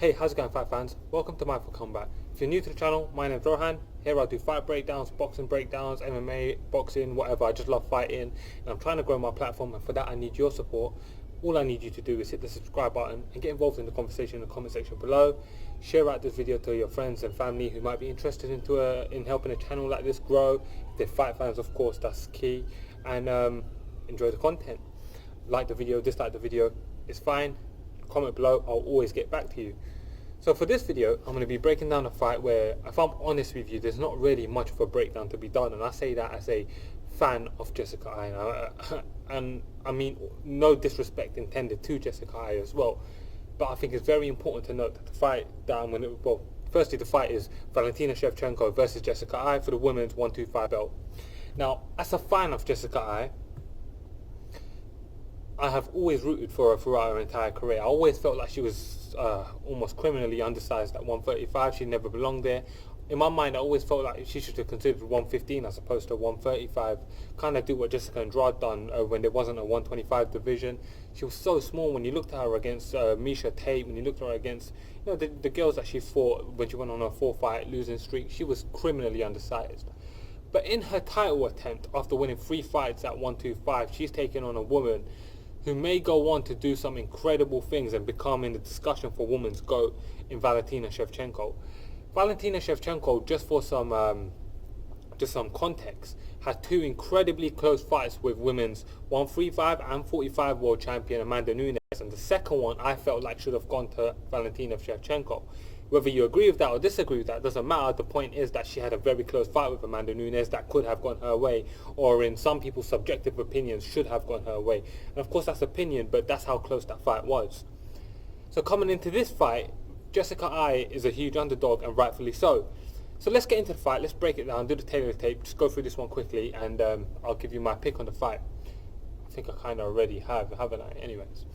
Hey, how's it going, fight fans? Welcome to Mindful Combat. If you're new to the channel, my name's Rohan. Here I do fight breakdowns, boxing breakdowns, MMA, boxing, whatever. I just love fighting, and I'm trying to grow my platform, and for that I need your support. All I need you to do is hit the subscribe button and get involved in the conversation in the comment section below. Share out this video to your friends and family who might be interested in helping a channel like this grow. If they're fight fans, of course, that's key. And enjoy the content. Like the video, dislike the video, it's fine. Comment below, I'll always get back to you. So for this video, I'm going to be breaking down a fight where, if I'm honest with you, there's not really much of a breakdown to be done, and I say that as a fan of Jessica Eye, and I mean no disrespect intended to Jessica Eye as well, but I think it's very important to note that the fight that I'm going to, well, firstly the fight is Valentina Shevchenko versus Jessica Eye for the women's 125 belt. Now, as a fan of Jessica Eye, I have always rooted for her throughout her entire career. I always felt like she was almost criminally undersized at 135. She never belonged there. In my mind, I always felt like she should have considered 115 as opposed to 135. Kind of do what Jessica Andrade done when there wasn't a 125 division. She was so small. When you looked at her against Misha Tate, when you looked at her against the girls that she fought when she went on a 4-fight losing streak, she was criminally undersized. But in her title attempt, after winning 3 fights at 125, she's taken on a woman who may go on to do some incredible things and become in the discussion for women's GOAT in Valentina Shevchenko. Valentina Shevchenko, just for some context, had 2 incredibly close fights with women's 135 and 45 world champion Amanda Nunes, and the second one I felt like should have gone to Valentina Shevchenko. Whether you agree with that or disagree with that doesn't matter. The point is that she had a very close fight with Amanda Nunes that could have gone her way, or in some people's subjective opinions should have gone her way. And of course that's opinion, but that's how close that fight was. So coming into this fight, Jessica Eye is a huge underdog, and rightfully so. So let's get into the fight, let's break it down, do the tailor tape, just go through this one quickly, and I'll give you my pick on the fight. I think I kind of already have, haven't I? Anyways.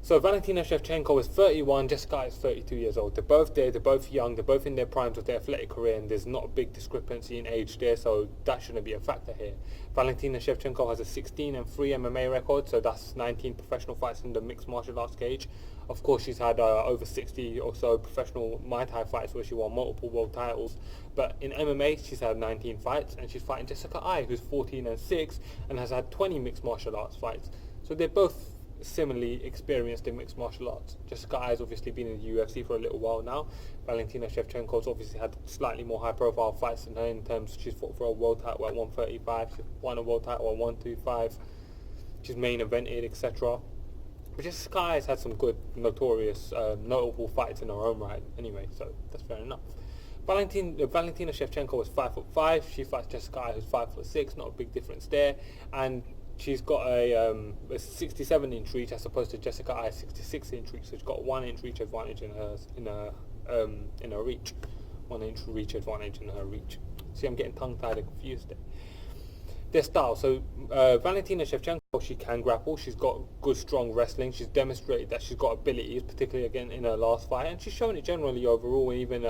So Valentina Shevchenko is 31, Jessica Eye is 32 years old. They're both there, they're both young, they're both in their primes of their athletic career, and there's not a big discrepancy in age there, so that shouldn't be a factor here. Valentina Shevchenko has a 16-3 MMA record, so that's 19 professional fights in the mixed martial arts cage. Of course, she's had over 60 or so professional Muay Thai fights where she won multiple world titles. But in MMA, she's had 19 fights, and she's fighting Jessica Eye, who's 14-6, and has had 20 mixed martial arts fights. So they're both similarly experienced in mixed martial arts. Jessica Eye has obviously been in the UFC for a little while now. Valentina Shevchenko's obviously had slightly more high profile fights than her, in terms she's fought for a world title at 135, she's won a world title at 125, she's main evented, etc. But Jessica Eye has had some good, notorious, notable fights in her own right anyway, so that's fair enough. Valentina Shevchenko is 5'5", she fights Jessica Eye who's 5'6", not a big difference there, and she's got a 67-inch reach as opposed to Jessica Eye's 66-inch reach, so she's got a 1-inch reach advantage in her reach. 1-inch reach advantage in her reach. See, I'm getting tongue-tied and confused there. Their style. So Valentina Shevchenko, she can grapple. She's got good, strong wrestling. She's demonstrated that she's got abilities, particularly again in her last fight, and she's shown it generally overall. And even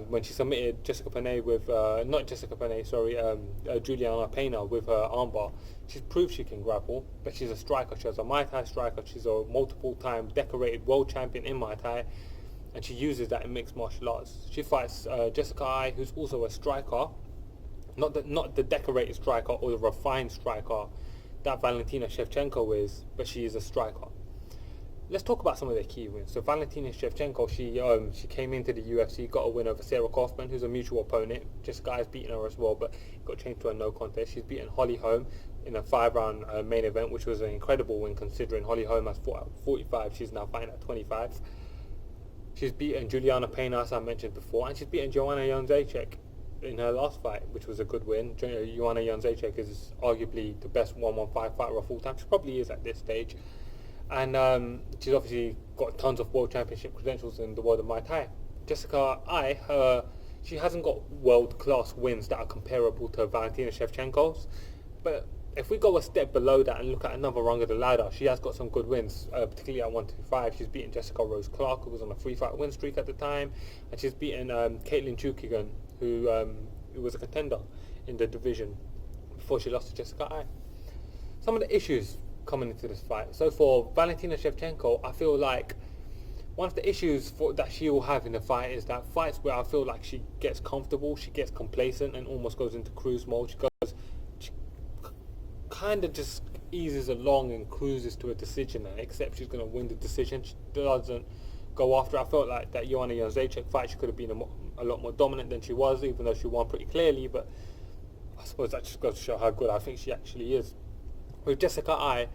when she submitted Jessica Panay with Juliana Pena with her armbar, she's proved she can grapple. But she's a striker. She has a Muay Thai striker. She's a multiple-time decorated world champion in Muay Thai, and she uses that in mixed martial arts. She fights Jessica Eye, who's also a striker. Not the decorated striker or the refined striker that Valentina Shevchenko is, but she is a striker. Let's talk about some of their key wins. So Valentina Shevchenko, she came into the UFC, got a win over Sarah Kaufman, who's a mutual opponent. Jessica Eye's beaten her as well, but got changed to a no contest. She's beaten Holly Holm in a 5-round main event, which was an incredible win considering Holly Holm has fought at 45. She's now fighting at 25. She's beaten Juliana Pena, as I mentioned before, and she's beaten Joanna Jędrzejczyk in her last fight, which was a good win. Joanna Jędrzejczyk is arguably the best 115 fighter of all time. She probably is at this stage. And she's obviously got tons of world championship credentials in the world of Muay Thai. Jessica Eye, she hasn't got world-class wins that are comparable to Valentina Shevchenko's. But if we go a step below that and look at another rung of the ladder, she has got some good wins, particularly at 125. She's beaten Jessica Rose Clark, who was on a 3-fight win streak at the time. And she's beaten Caitlin Chukagian, who was a contender in the division before she lost to Jessica Eye. Some of the issues coming into this fight. So for Valentina Shevchenko, I feel like one of the issues that she will have in the fight is that fights where I feel like she gets comfortable, she gets complacent and almost goes into cruise mode. She kind of just eases along and cruises to a decision and accepts she's going to win the decision. She doesn't go after. I felt like that Joanna Jędrzejczyk fight, she could have been a lot more dominant than she was, even though she won pretty clearly, but I suppose that just goes to show how good I think she actually is. With Jessica Eye,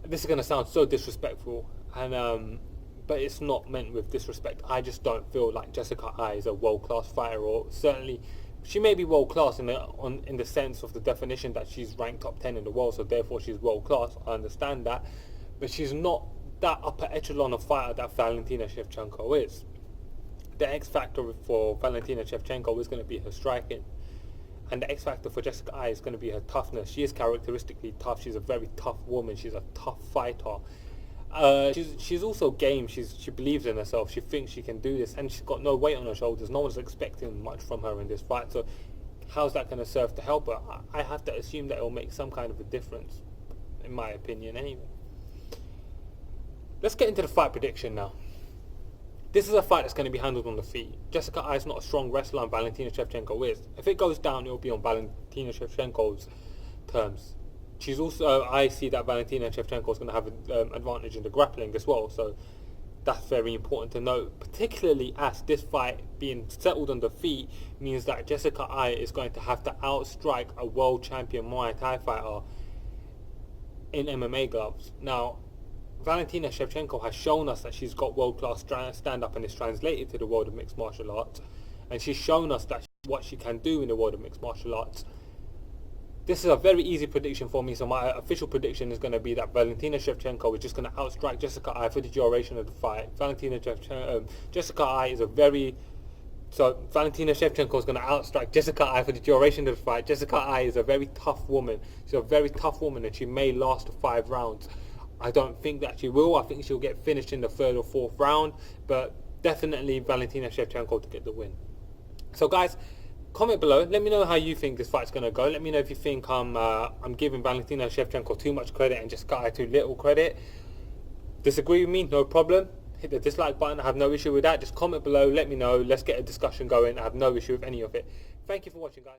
this is going to sound so disrespectful, and but it's not meant with disrespect. I just don't feel like Jessica Eye is a world-class fighter, or certainly she may be world-class in the sense of the definition that she's ranked top 10 in the world, so therefore she's world-class. I understand that, but she's not that upper echelon of fighter that Valentina Shevchenko is. The X factor for Valentina Shevchenko is going to be her striking, and the X factor for Jessica Eye is going to be her toughness. She is characteristically tough. She's a very tough woman. She's a tough fighter. She's also game. She believes in herself. She thinks she can do this, and she's got no weight on her shoulders. No one's expecting much from her in this fight. So how's that going to serve to help her? I have to assume that it will make some kind of a difference, in my opinion anyway. Let's get into the fight prediction now. This is a fight that's going to be handled on the feet. Jessica Eye is not a strong wrestler, and Valentina Shevchenko is. If it goes down, it will be on Valentina Shevchenko's terms. She's also, I see that Valentina Shevchenko is going to have an advantage in the grappling as well, so that's very important to note, particularly as this fight being settled on the feet means that Jessica Eye is going to have to outstrike a world champion Muay Thai fighter in MMA gloves. Now, Valentina Shevchenko has shown us that she's got world-class stand-up and is translated to the world of mixed martial arts, and she's shown us that what she can do in the world of mixed martial arts. This is a very easy prediction for me, so my official prediction is going to be that Valentina Shevchenko is just going to outstrike Jessica Eye for the duration of the fight. Jessica Eye is Valentina Shevchenko is going to outstrike Jessica Eye for the duration of the fight. Jessica Eye is a very tough woman. She's a very tough woman, and she may last 5 rounds. I don't think that she will. I think she'll get finished in the 3rd or 4th round, but definitely Valentina Shevchenko to get the win. So guys, comment below. Let me know how you think this fight's going to go. Let me know if you think I'm giving Valentina Shevchenko too much credit and Jessica Eye too little credit. Disagree with me? No problem. Hit the dislike button. I have no issue with that. Just comment below. Let me know. Let's get a discussion going. I have no issue with any of it. Thank you for watching, guys.